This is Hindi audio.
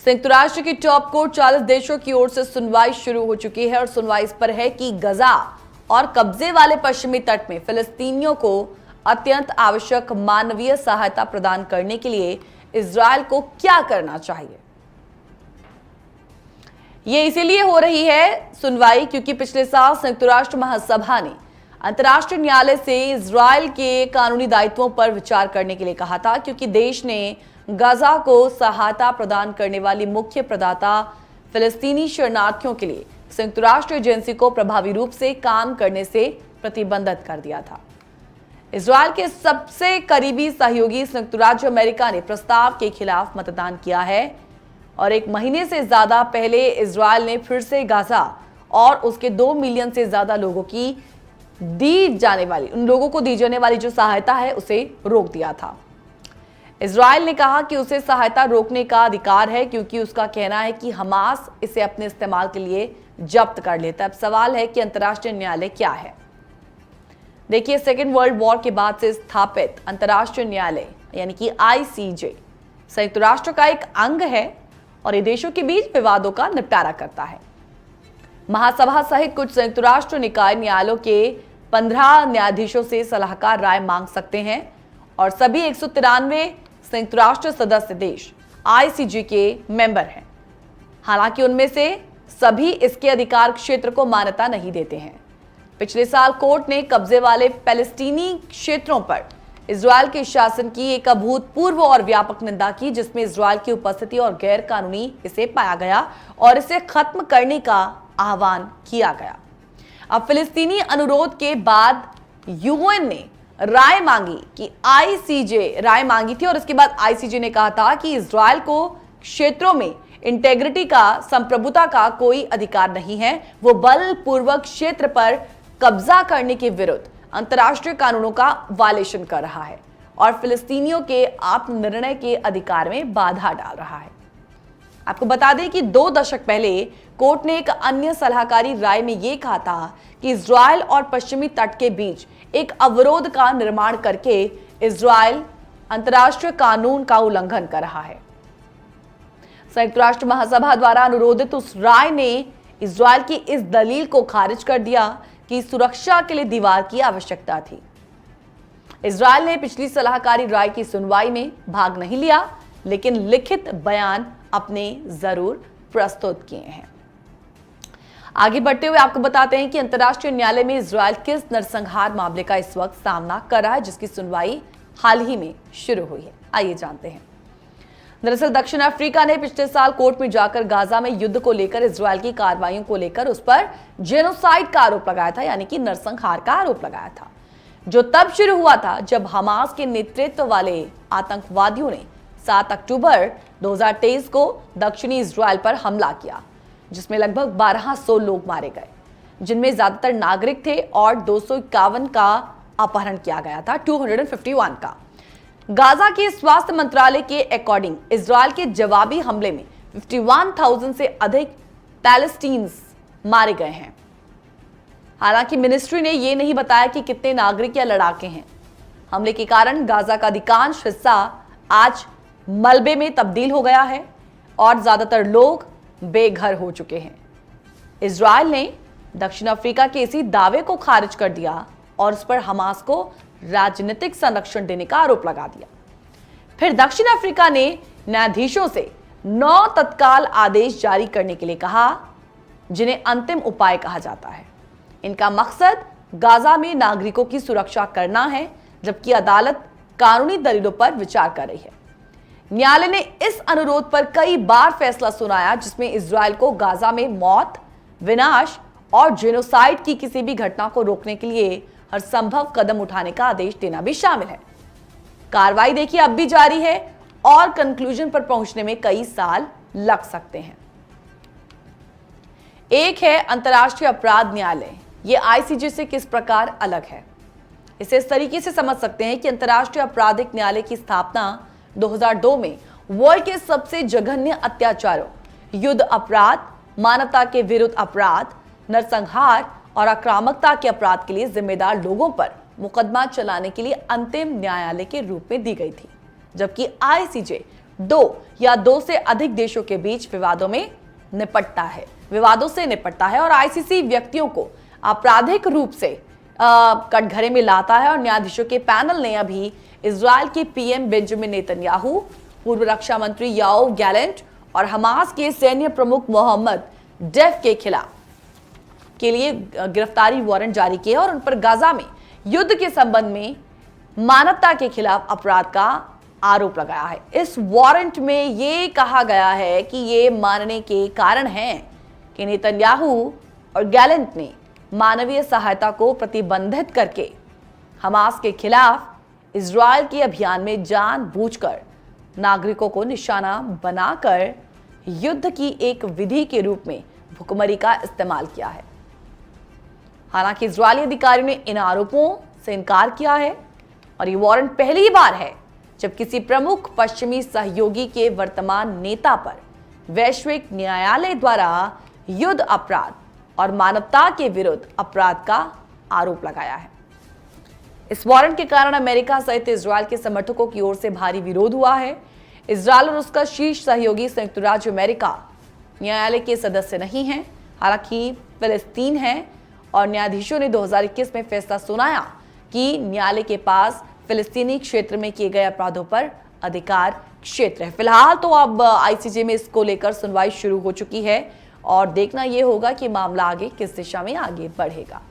संयुक्त राष्ट्र की टॉप कोर्ट 40 देशों की ओर से सुनवाई शुरू हो चुकी है और सुनवाई इस पर है कि गजा और कब्जे वाले पश्चिमी तट में फिलिस्तीनियों को अत्यंत आवश्यक मानवीय सहायता प्रदान करने के लिए इजरायल को क्या करना चाहिए। यह इसीलिए हो रही है सुनवाई क्योंकि पिछले साल संयुक्त राष्ट्र महासभा ने अंतर्राष्ट्रीय न्यायालय से इजरायल के कानूनी दायित्वों पर विचार करने के लिए कहा था, क्योंकि देश ने गजा को सहायता प्रदान करने वाली मुख्य प्रदाता फिलिस्तीनी शरणार्थियों के लिए संयुक्त राष्ट्र एजेंसी को प्रभावी रूप से काम करने से प्रतिबंधित कर दिया था। इजरायल के सबसे करीबी सहयोगी संयुक्त राज्य अमेरिका ने प्रस्ताव के खिलाफ मतदान किया है और एक महीने से ज्यादा पहले इजरायल ने फिर से गाजा और उसके 2 मिलियन से ज्यादा लोगों की उन लोगों को दी जाने वाली जो सहायता है उसे रोक दिया था। इजरायल ने कहा कि उसे सहायता रोकने का अधिकार है क्योंकि उसका कहना है कि हमास इसे अपने इस्तेमाल के लिए जब्त कर लेता है। अब सवाल है कि अंतर्राष्ट्रीय न्यायालय क्या है। देखिए, सेकेंड वर्ल्ड वॉर के बाद से स्थापित अंतर्राष्ट्रीय न्यायालय यानी कि आईसीजे संयुक्त राष्ट्र का एक अंग है और ये देशों के बीच विवादों का निपटारा करता है। महासभा सहित कुछ संयुक्त राष्ट्र निकाय न्यायालयों के 15 न्यायाधीशों से सलाहकार राय मांग सकते हैं और सभी 193 संयुक्त राष्ट्र सदस्य देश आईसीजे के मेंबर हैं। हालांकि उनमें से सभी इसके अधिकार क्षेत्र को मान्यता नहीं देते हैं। पिछले साल कोर्ट ने कब्जे वाले पैलेस्टीनी क्षेत्रों पर इजरायल के शासन की एक अभूतपूर्व और व्यापक निंदा की, जिसमें इजरायल की उपस्थिति और गैर कानूनी इसे पाया गया और इसे खत्म करने का आह्वान किया गया। अब फिलिस्तीनी अनुरोध के बाद यूएन ने राय मांगी कि आईसीजे राय मांगी थी और इसके बाद आईसीजे ने कहा था कि इजरायल को क्षेत्रों में इंटेग्रिटी का, संप्रभुता का कोई अधिकार नहीं है। वो बलपूर्वक क्षेत्र पर कब्जा करने के विरुद्ध अंतर्राष्ट्रीय कानूनों का वायलेशन कर रहा है और फिलिस्तीनियों के आत्मनिर्णय के अधिकार में बाधा डाल रहा है। आपको बता दें कि 2 दशक पहले कोर्ट ने एक अन्य सलाहकारी राय में यह कहा था कि इजरायल और पश्चिमी तट के बीच एक अवरोध का निर्माण करके इजरायल अंतर्राष्ट्रीय कानून का उल्लंघन कर रहा है। संयुक्त राष्ट्र महासभा द्वारा अनुरोधित उस राय ने इजरायल की इस दलील को खारिज कर दिया कि सुरक्षा के लिए दीवार की आवश्यकता थी। इजरायल ने पिछली सलाहकारी राय की सुनवाई में भाग नहीं लिया, लेकिन लिखित बयान अपने जरूर प्रस्तुत किए हैं। आगे बढ़ते हुए आपको बताते हैं कि अंतर्राष्ट्रीय न्यायालय में इजरायल किस नरसंहार मामले का इस वक्त सामना कर रहा है, जिसकी सुनवाई हाल ही में शुरू हुई है। आइए जानते हैं। दरअसल दक्षिण अफ्रीका ने पिछले साल कोर्ट में जाकर गाजा में युद्ध को लेकर इजरायल की कार्रवाइयों को लेकर उस पर जेनोसाइड का आरोप लगाया था, यानी कि नरसंहार का आरोप लगाया था, जो तब शुरू हुआ था जब हमास के नेतृत्व वाले आतंकवादियों ने 7 अक्टूबर 2023 को दक्षिणी इजरायल पर हमला किया, जिसमें लगभग 1200 लोग मारे गए, जिनमें ज्यादातर नागरिक थे और 251 का अपहरण किया गया था, 251 का। गाजा के स्वास्थ्य मंत्रालय के अकॉर्डिंग इजरायल के जवाबी हमले में 51,000 से अधिक पैलेस्टीन्स मारे गए हैं। हालांकि मिनिस्ट्री ने यह नहीं बताया कि कितने नागरिक या लड़ाके हैं। हमले के कारण गाजा का अधिकांश हिस्सा आज मलबे में तब्दील हो गया है और ज्यादातर लोग बेघर हो चुके हैं। इजरायल ने दक्षिण अफ्रीका के इसी दावे को खारिज कर दिया और उस पर हमास को राजनीतिक संरक्षण देने का आरोप लगा दिया। फिर दक्षिण अफ्रीका ने न्यायाधीशों से 9 तत्काल आदेश जारी करने के लिए कहा, जिन्हें अंतिम उपाय कहा जाता है। इनका मकसद गाजा में नागरिकों की सुरक्षा करना है, जबकि अदालत कानूनी दलीलों पर विचार कर रही है। न्यायालय ने इस अनुरोध पर कई बार फैसला सुनाया, जिसमें इजरायल को गाजा में मौत, विनाश और जेनोसाइड की किसी भी घटना को रोकने के लिए हर संभव कदम उठाने का आदेश देना भी शामिल है। कार्रवाई देखिए अब भी जारी है और कंक्लूजन पर पहुंचने में कई साल लग सकते हैं। एक है अंतर्राष्ट्रीय अपराध न्यायालय। यह आईसीजे से किस प्रकार अलग है, इसे इस तरीके से समझ सकते हैं कि अंतर्राष्ट्रीय आपराधिक न्यायालय की स्थापना 2002 में वर्ल्ड के सबसे जघन्य अत्याचारों, युद्ध अपराध, मानवता के विरुद्ध अपराध, नरसंहार और आक्रामकता के अपराध के लिए जिम्मेदार लोगों पर मुकदमा चलाने के लिए अंतिम न्यायालय के रूप में दी गई थी, जबकि आईसीजे दो या दो से अधिक देशों के बीच विवादों से निपटता है और आईसीसी व्यक्तियों को आपराधिक रूप से कटघरे में लाता है। और न्यायाधीशों के पैनल ने अभी इजरायल के पीएम बेंजामिन नेतन्याहू, पूर्व रक्षा मंत्री योआव गैलेंट और हमास के सैन्य प्रमुख मोहम्मद डेफ के खिलाफ के लिए गिरफ्तारी वारंट जारी किए और उन पर गाजा में युद्ध के संबंध में मानवता के खिलाफ अपराध का आरोप लगाया है। इस वारंट में यह कहा गया है कि ये मानने के कारण हैं कि नेतन्याहू और गैलेंट ने मानवीय सहायता को प्रतिबंधित करके हमास के खिलाफ इजरायल के अभियान में जानबूझकर नागरिकों को निशाना बनाकर युद्ध की एक विधि के रूप में भुखमरी का इस्तेमाल किया है। हालांकि इजरायली अधिकारियों ने इन आरोपों से इनकार किया है और ये वारंट पहली बार है जब किसी प्रमुख पश्चिमी सहयोगी के वर्तमान नेता पर वैश्विक न्यायालय द्वारा युद्ध अपराध और मानवता के विरुद्ध अपराध का आरोप लगाया है। इस वारंट के कारण अमेरिका सहित इजरायल के समर्थकों की ओर से भारी विरोध हुआ है। इजरायल और उसका शीर्ष सहयोगी संयुक्त राज्य अमेरिका न्यायालय के सदस्य नहीं हैं, हालांकि फिलिस्तीन है और न्यायाधीशों ने 2021 में फैसला सुनाया कि न्यायालय के पास फिलिस्तीनी क्षेत्र में किए गए अपराधों पर अधिकार क्षेत्र है। फिलहाल तो अब आईसीजे में इसको लेकर सुनवाई शुरू हो चुकी है और देखना यह होगा कि मामला आगे किस दिशा में आगे बढ़ेगा।